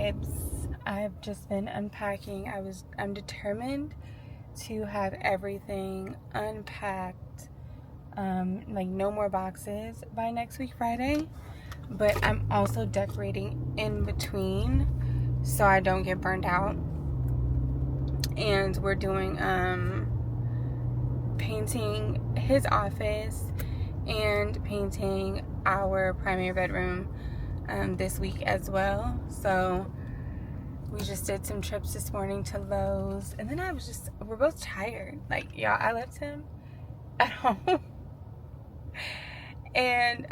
vibes. I've just been unpacking. I'm determined to have everything unpacked, like no more boxes by next week Friday. But I'm also decorating in between so I don't get burned out. And we're doing painting his office and painting our primary bedroom this week as well. So we just did some trips this morning to Lowe's, and then we're both tired. Like, y'all, I left him at home and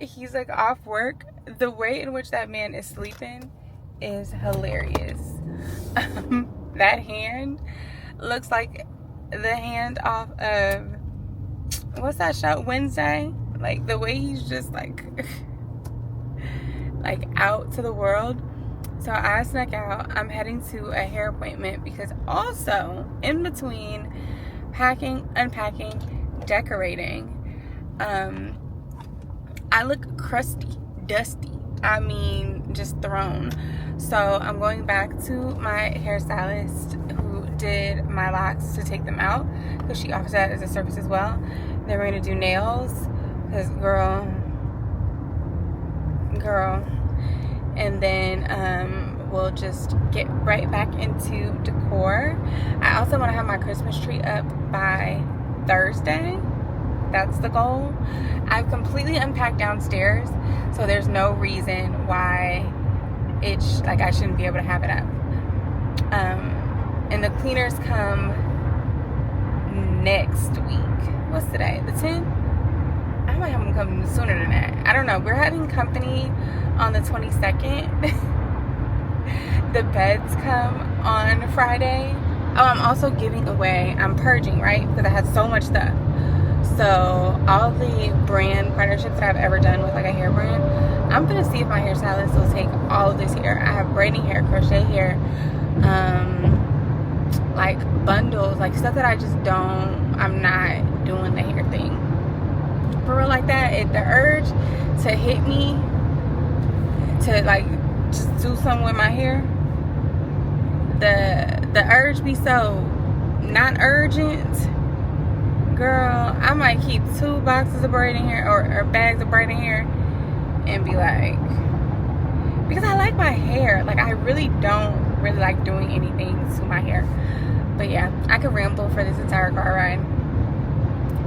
he's like off work. The way in which that man is sleeping is hilarious. That hand looks like the hand off of, what's that show, Wednesday? Like the way he's just like like out to the world. So I snuck out. I'm heading to a hair appointment because also in between packing, unpacking, decorating, I look crusty, dusty. I mean, just thrown. So I'm going back to my hairstylist who did my locks to take them out, because she offers that as a service as well. Then we're going to do nails, because girl. And then we'll just get right back into decor. I also want to have my Christmas tree up by Thursday. That's the goal. I've completely unpacked downstairs, so there's no reason why I shouldn't be able to have it up. And the cleaners come next week. What's today? The 10th? I might have them come sooner than that. I don't know. We're having company on the 22nd. The beds come on Friday. Oh, I'm also giving away, I'm purging, right? Because I had so much stuff. So all the brand partnerships that I've ever done with like a hair brand, I'm going to see if my hairstylist will take all of this hair. I have braiding hair, crochet hair, like bundles, like stuff that I'm not doing the hair thing. For real like that, the urge to hit me to like just do something with my hair, the urge be so not urgent, girl. I might keep 2 boxes of braiding hair or bags of braiding hair and be like, because I like my hair. Like, I really don't really like doing anything to my hair. But yeah, I could ramble for this entire car ride.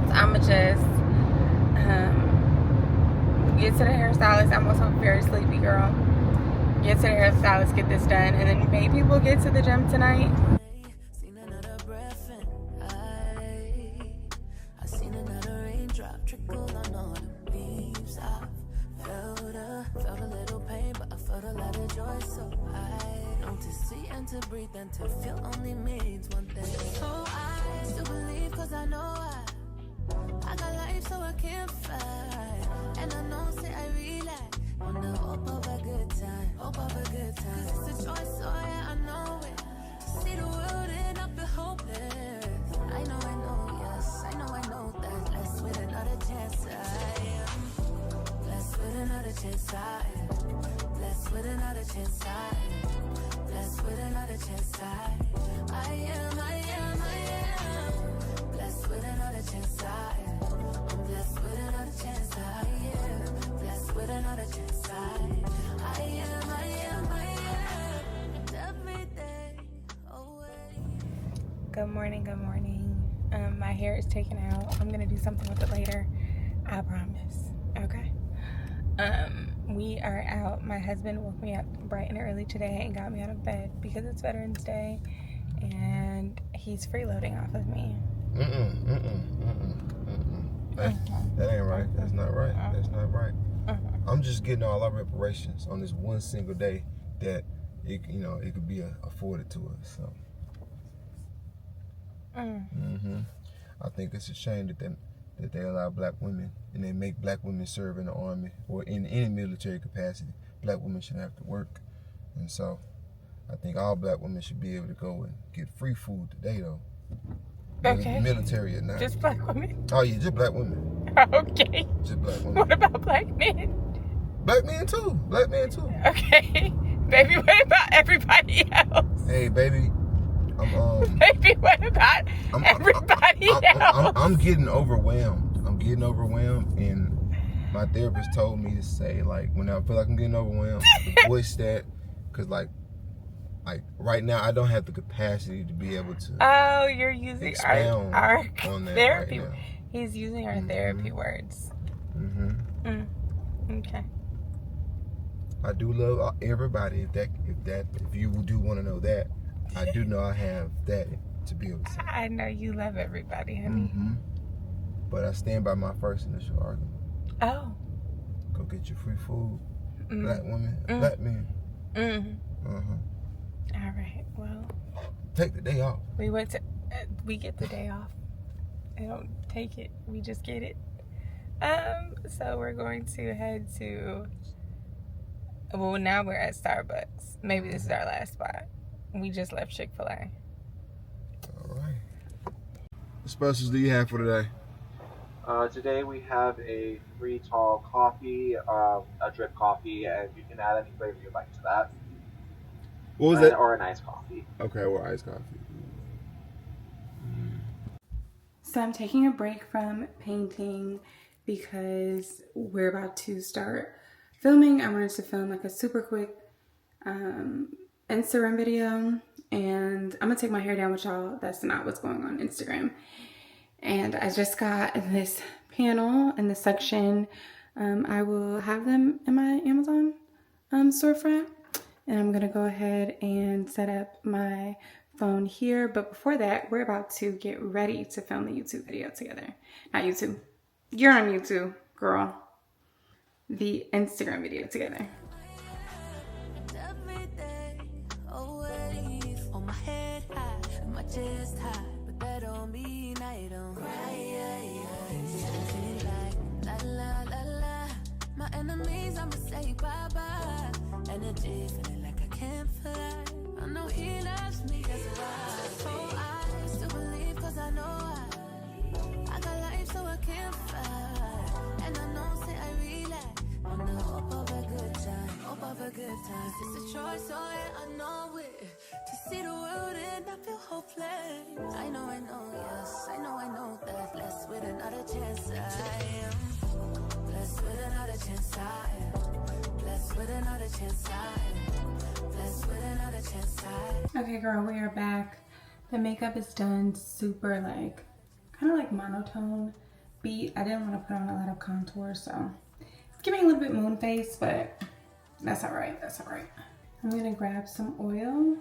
So I'ma just get to the hairstylist. I'm also a very sleepy girl. Get to the hairstylist, get this done, and then maybe we'll get to the gym tonight. Felt a little pain, but I felt a lot of joy. So I know to see and to breathe and to feel only means one thing. So I still believe, cause I know I got life, so I can't fight. And I know, say I relax on the hope of a good time, hope of a good time. Cause it's a choice, so yeah, I know it. To see the world and not be hopeless. I know, yes, I know that. Blessed with another chance, I am. Blessed with another chance, I am. Blessed with another chance, I am. Blessed with another chance, I am. Blessed with another chance, I am. I'm blessed with another chance, I am. Blessed with another chance, I am. Every day away. Good morning. My hair is taken out. I'm gonna do something with it later, I promise. Okay. We are out. My husband woke me up bright and early today and got me out of bed because it's Veterans Day, and he's freeloading off of me. That ain't right. That's not right. That's not right. I'm just getting all our reparations on this one single day that it could be afforded to us. So. I think it's a shame that they allow black women and they make black women serve in the army or in any military capacity. Black women shouldn't have to work, and so I think all black women should be able to go and get free food today, though. Okay. Military or not. Just black women? Oh yeah, just black women. Okay. Just black women. What about black men? Black men too. Okay. Baby, what about everybody else? Hey, baby, Baby, what about everybody else? I'm getting overwhelmed. And my therapist told me to say, like, when I feel like I'm getting overwhelmed, to voice that, because like right now I don't have the capacity to be able to. Oh, you're using our on that therapy. Right now. He's using our therapy words. Okay. I do love everybody. If you do want to know that, I do know I have that to be able to say. I know you love everybody, honey. But I stand by my first initial argument. Oh. Go get your free food. Black women, black men. All right. Well, take the day off. We get the day off. I don't take it. We just get it. So we're going to head to. Well, now we're at Starbucks. Maybe this is our last spot. We just left Chick-fil-A. All right. What specials do you have for today? Today we have a free tall coffee, a drip coffee, and you can add any flavor you'd like to that. What was that? Or an iced coffee. Okay, or iced coffee. So I'm taking a break from painting because we're about to start filming. I wanted to film like a super quick Instagram video, and I'm gonna take my hair down with y'all. That's not what's going on Instagram. And I just got this panel in this section. I will have them in my Amazon storefront. And I'm gonna go ahead and set up my phone here. But before that, we're about to get ready to film the YouTube video together. Not YouTube. You're on YouTube, girl. The Instagram video together. My enemies, I'ma say bye-bye. Energy feeling like I can't fly. I know he loves me, that's why. So I still believe, cause I know I got life, so I can't fight. And I know, say I relax on the hope of a good time, hope of a good time. It's a choice, oh yeah, I know it. To see the world and I feel hopeless. I know, yes, I know that. Blessed with another chance, I am. Blessed with another chance, I am. Blessed with another chance, I am. Blessed with another chance, I am. Okay, girl, we are back. The makeup is done super like, kind of like monotone beat. I didn't want to put on a lot of contour, so it's giving a little bit moon face, but that's all right, that's all right. I'm gonna grab some oil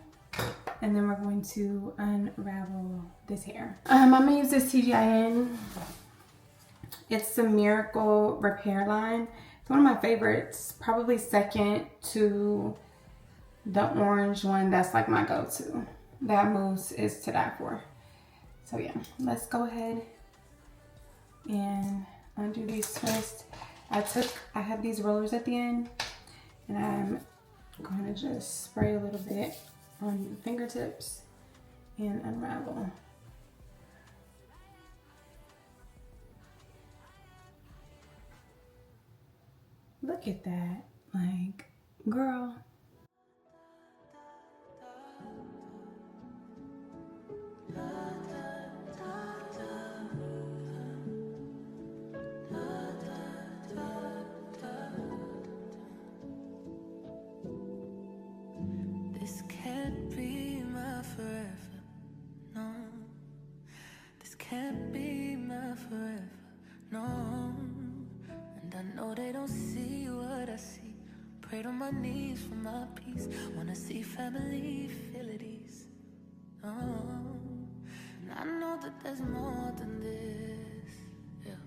and then we're going to unravel this hair. I'm gonna use this TGIN. It's the Miracle Repair Line. It's one of my favorites, probably second to the orange one. That's like my go-to. That mousse is to die for. So yeah, let's go ahead and undo these twists. I had these rollers at the end, and I'm going to just spray a little bit on the fingertips and unravel. Look at that, like, girl. This can't be my forever, no. This can't be my forever, no. And I know they don't see what I see. Prayed on my knees for my peace. Wanna see family feel at ease. Oh, and I know that there's more than this, yeah.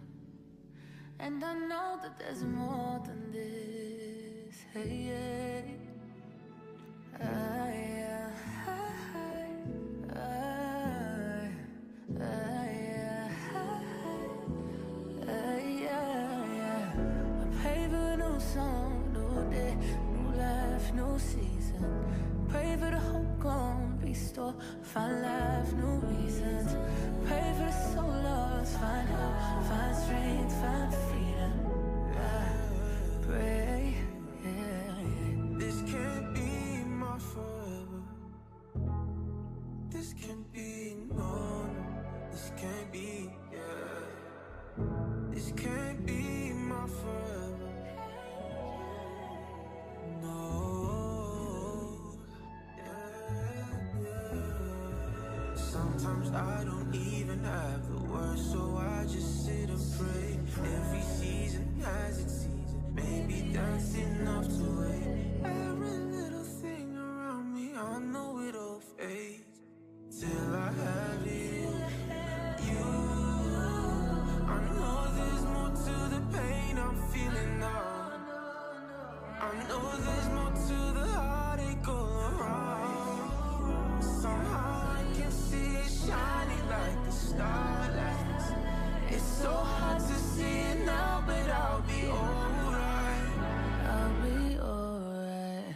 And I know that there's more than this, hey, yeah. New season, pray for the hope gone, restore, find life, new reasons. Pray for the soul lost, find hope, find strength, find freedom. Pray, yeah. This can't be Sometimes I don't even have the words, so I just sit and pray. Every season has its season, maybe that's enough to wait. Every little thing around me, I know it'll fade till I have you. I know there's more to the pain I'm feeling now. I know there's more to the heartache all around. Somehow I can see it shining like the starlights. It's so hard to see it now, but I'll be alright. I'll be alright.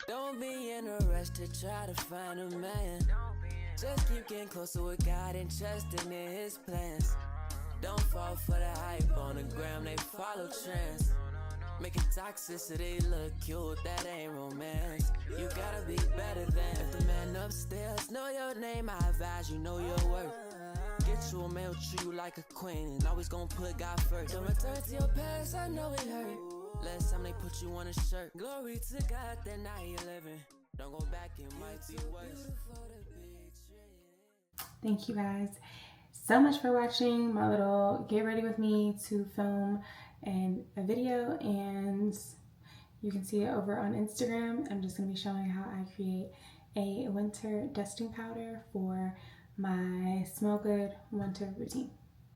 Don't be in a rush to try to find a man. Just keep getting closer with God and trusting in His plans. Don't fall for the hype on the gram, they follow trends. Making toxicity look cute, that ain't romance. You gotta be better than. If the man upstairs know your name, I advise you know your worth. Get you a male, treat you like a queen, and always gonna put God first. Don't return to your past, I know it hurt. Last time they put you on a shirt. Glory to God that now you're living. Don't go back, it might be worse. Thank you guys so much for watching my little get ready with me to film a video, and you can see it over on Instagram. I'm just going to be showing how I create a winter dusting powder for my Smell Good winter routine.